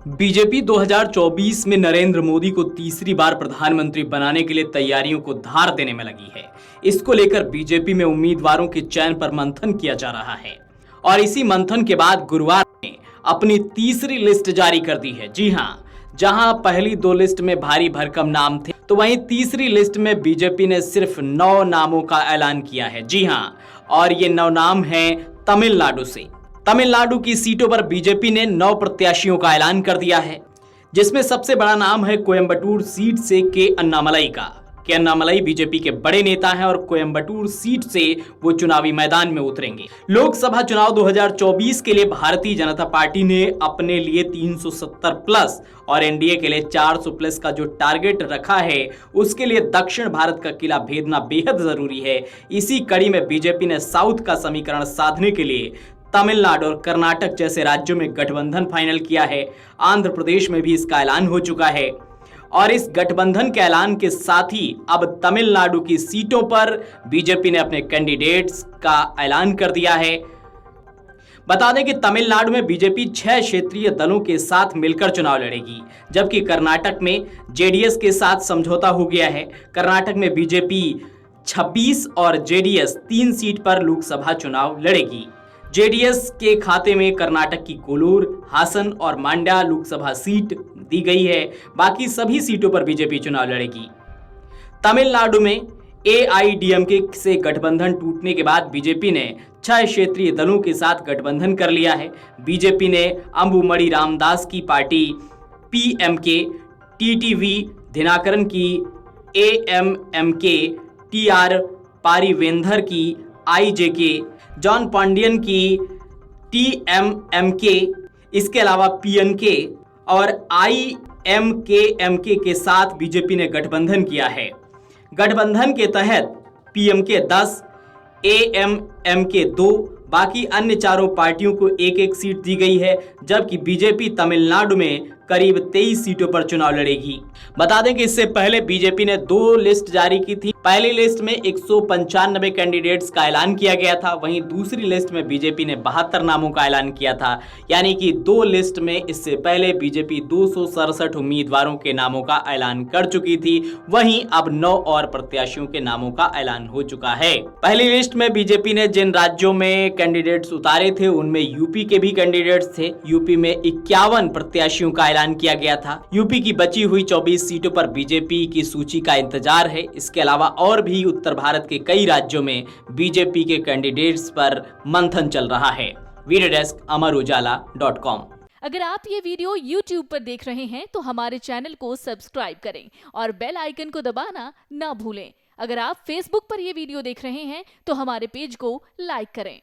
BJP 2024 में नरेंद्र मोदी को तीसरी बार प्रधानमंत्री बनाने के लिए तैयारियों को धार देने में लगी है। इसको लेकर बीजेपी में उम्मीदवारों के चयन पर मंथन किया जा रहा है और इसी मंथन के बाद गुरुवार ने अपनी तीसरी लिस्ट जारी कर दी है। जी हां, जहां पहली दो लिस्ट में भारी भरकम नाम थे, तो वहीं तीसरी लिस्ट में बीजेपी ने सिर्फ 9 नामों का ऐलान किया है। जी हां, और ये 9 नाम हैं तमिलनाडु से। तमिलनाडु की सीटों पर बीजेपी ने 9 प्रत्याशियों का ऐलान कर दिया है, जिसमें सबसे बड़ा नाम है कोयंबटूर सीट से के अन्नामलई का। के अन्नामलई बीजेपी के बड़े नेता हैं और कोयंबटूर सीट से वो चुनावी मैदान में उतरेंगे। लोकसभा चुनाव 2024 के लिए भारतीय जनता पार्टी ने अपने लिए 370 प्लस और एनडीए के लिए 400 प्लस का जो टारगेट रखा है, उसके लिए दक्षिण भारत का किला भेदना बेहद जरूरी है। इसी कड़ी में बीजेपी ने साउथ का समीकरण साधने के लिए तमिलनाडु और कर्नाटक जैसे राज्यों में गठबंधन फाइनल किया है। आंध्र प्रदेश में भी इसका ऐलान हो चुका है और इस गठबंधन के ऐलान के साथ ही अब तमिलनाडु की सीटों पर बीजेपी ने अपने कैंडिडेट्स का ऐलान कर दिया है। बता दें कि तमिलनाडु में बीजेपी 6 क्षेत्रीय दलों के साथ मिलकर चुनाव लड़ेगी, जबकि कर्नाटक में जेडीएस के साथ समझौता हो गया है। कर्नाटक में बीजेपी 26 और जेडीएस 3 सीट पर लोकसभा चुनाव लड़ेगी। जेडीएस के खाते में कर्नाटक की कोलूर, हासन और मांड्या लोकसभा सीट दी गई है। बाकी सभी सीटों पर बीजेपी चुनाव लड़ेगी। तमिलनाडु में एआईडीएमके से गठबंधन टूटने के बाद बीजेपी ने 6 क्षेत्रीय दलों के साथ गठबंधन कर लिया है। बीजेपी ने अंबुमणि रामदास की पार्टी पीएमके, टीटीवी दिनाकरन की एएमएमके, टीआर पारिवेंदर की आईजेके, जॉन पांडियन की टीएमएमके, इसके अलावा पीएनके और आईएमकेएमके के साथ बीजेपी ने गठबंधन किया है। गठबंधन के तहत पीएमके 10, एएमएमके 2, बाकी अन्य चारों पार्टियों को एक एक सीट दी गई है, जबकि बीजेपी तमिलनाडु में करीब 23 सीटों पर चुनाव लड़ेगी। बता दें कि इससे पहले बीजेपी ने 2 लिस्ट जारी की थी। पहली लिस्ट में 195 कैंडिडेट्स का ऐलान किया गया था, वहीं दूसरी लिस्ट में बीजेपी ने 72 नामों का ऐलान किया था। यानी कि 2 लिस्ट में इससे पहले बीजेपी 267 उम्मीदवारों के नामों का ऐलान कर चुकी थी। वहीं अब 9 और प्रत्याशियों के नामों का ऐलान हो चुका है। पहली लिस्ट में बीजेपी ने जिन राज्यों में कैंडिडेट्स उतारे थे, उनमें यूपी के भी कैंडिडेट्स थे। यूपी में 51 प्रत्याशियों का ऐलान किया गया था। यूपी की बची हुई 24 सीटों पर बीजेपी की सूची का इंतजार है। इसके अलावा और भी उत्तर भारत के कई राज्यों में बीजेपी के कैंडिडेट्स पर मंथन चल रहा है। वीडियो डेस्क अमरउजाला.com। अगर आप ये वीडियो YouTube पर देख रहे हैं तो हमारे चैनल को सब्सक्राइब करें और बेल आइकन को दबाना ना भूलें। अगर आप Facebook पर ये वीडियो देख रहे हैं तो हमारे पेज को लाइक करें।